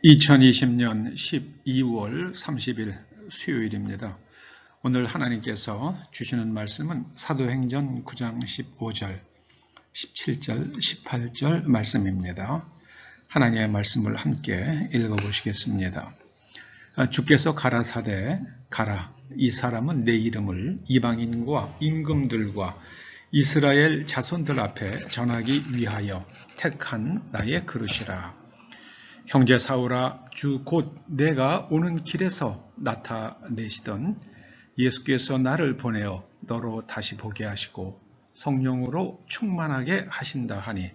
2020년 12월 30일 수요일입니다. 오늘 하나님께서 주시는 말씀은 사도행전 9장 15절, 17절, 18절 말씀입니다. 하나님의 말씀을 함께 읽어보시겠습니다. 주께서 가라사대 가라, 이 사람은 내 이름을 이방인과 임금들과 이스라엘 자손들 앞에 전하기 위하여 택한 나의 그릇이라. 형제 사울아, 주 곧 내가 오는 길에서 나타내시던 예수께서 나를 보내어 너로 다시 보게 하시고 성령으로 충만하게 하신다 하니,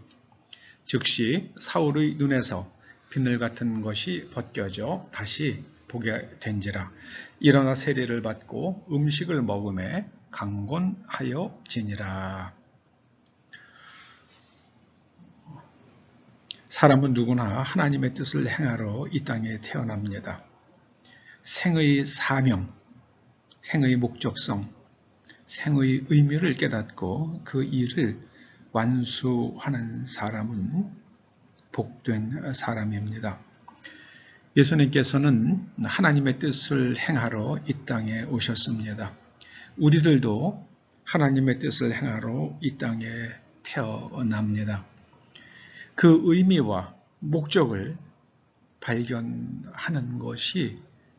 즉시 사울의 눈에서 비늘 같은 것이 벗겨져 다시 보게 된지라. 일어나 세례를 받고 음식을 먹음에 강권하여 지니라. 사람은 누구나 하나님의 뜻을 행하러 이 땅에 태어납니다. 생의 사명, 생의 목적성, 생의 의미를 깨닫고 그 일을 완수하는 사람은 복된 사람입니다. 예수님께서는 하나님의 뜻을 행하러 이 땅에 오셨습니다. 우리들도 하나님의 뜻을 행하러 이 땅에 태어납니다. 그 의미와 목적을 발견하는 것이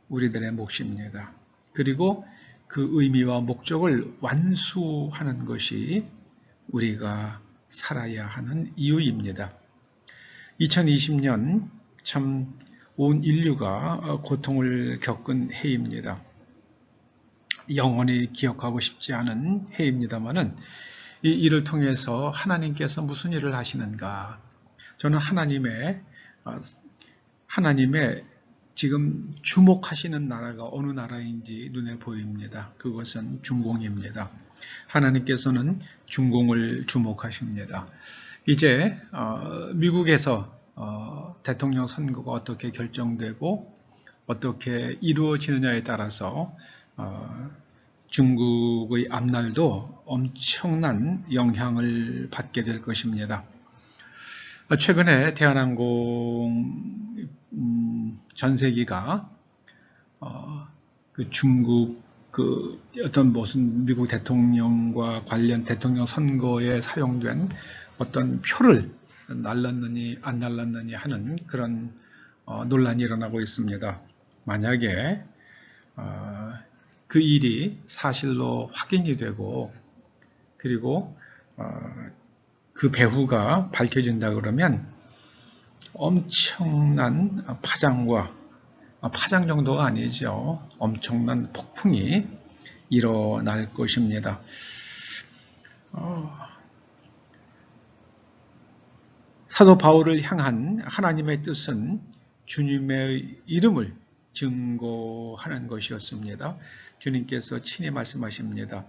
우리들의 몫입니다. 그리고 그 의미와 목적을 완수하는 것이 우리가 살아야 하는 이유입니다. 2020년 참 온 인류가 고통을 겪은 해입니다. 영원히 기억하고 싶지 않은 해입니다만은 이 일을 통해서 하나님께서 무슨 일을 하시는가? 저는 하나님의 지금 주목하시는 나라가 어느 나라인지 눈에 보입니다. 그것은 중공입니다. 하나님께서는 중공을 주목하십니다. 이제 미국에서 대통령 선거가 어떻게 결정되고 어떻게 이루어지느냐에 따라서 중국의 앞날도 엄청난 영향을 받게 될 것입니다. 최근에 대한항공 전세기가 중국 어떤 무슨 미국 대통령과 관련 대통령 선거에 사용된 어떤 표를 날랐느니 안 날랐느니 하는 그런 논란이 일어나고 있습니다. 만약에 그 일이 사실로 확인이 되고 그리고 그 배후가 밝혀진다 그러면 엄청난 파장 정도가 아니죠. 엄청난 폭풍이 일어날 것입니다. 사도 바울을 향한 하나님의 뜻은 주님의 이름을 증거하는 것이었습니다. 주님께서 친히 말씀하십니다.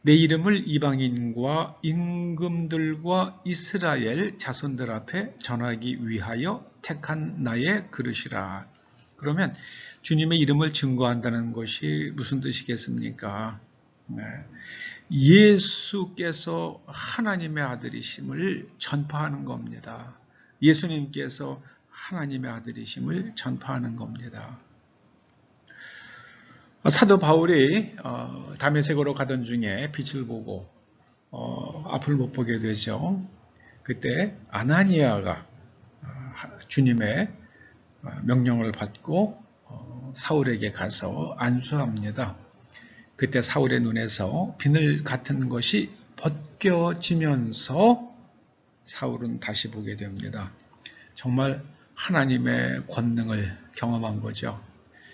내 이름을 이방인과 임금들과 이스라엘 자손들 앞에 전하기 위하여 택한 나의 그릇이라. 그러면 주님의 이름을 증거한다는 것이 무슨 뜻이겠습니까? 예수께서 하나님의 아들이심을 전파하는 겁니다. 예수님께서 하나님의 아들이심을 전파하는 겁니다. 사도 바울이 다메섹으로 가던 중에 빛을 보고 앞을 못 보게 되죠. 그때 아나니아가 주님의 명령을 받고 사울에게 가서 안수합니다. 그때 사울의 눈에서 비늘 같은 것이 벗겨지면서 사울은 다시 보게 됩니다. 정말 하나님의 권능을 경험한 거죠.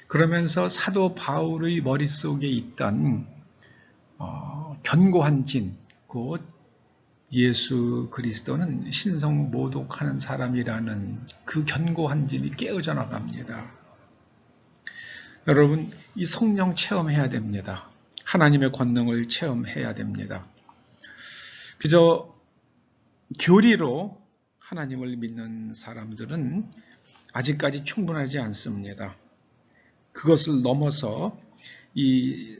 그러면서 사도 바울의 머릿속에 있던 견고한 진, 곧 예수 그리스도는 신성모독하는 사람이라는 그 견고한 진이 깨어져 나갑니다. 여러분, 이 성령 체험해야 됩니다. 하나님의 권능을 체험해야 됩니다. 그저 교리로 하나님을 믿는 사람들은 아직까지 충분하지 않습니다. 그것을 넘어서 이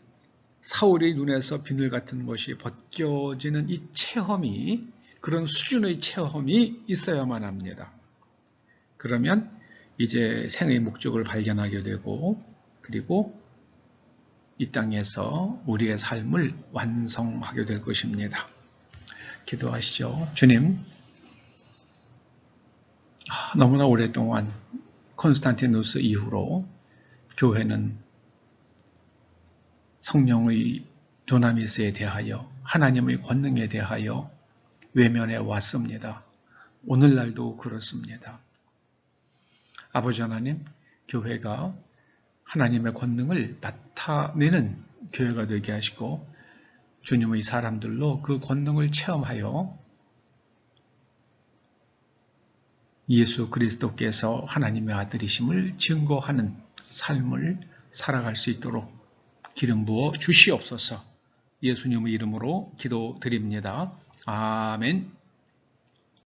사울의 눈에서 비늘 같은 것이 벗겨지는 이 체험이, 그런 수준의 체험이 있어야만 합니다. 그러면 이제 생의 목적을 발견하게 되고 그리고 이 땅에서 우리의 삶을 완성하게 될 것입니다. 기도하시죠. 주님, 너무나 오랫동안 콘스탄티누스 이후로 교회는 성령의 두나미스에 대하여 하나님의 권능에 대하여 외면해 왔습니다. 오늘날도 그렇습니다. 아버지 하나님, 교회가 하나님의 권능을 나타내는 교회가 되게 하시고 주님의 사람들로 그 권능을 체험하여 예수 그리스도께서 하나님의 아들이심을 증거하는 삶을 살아갈 수 있도록 기름 부어 주시옵소서. 예수님의 이름으로 기도드립니다. 아멘.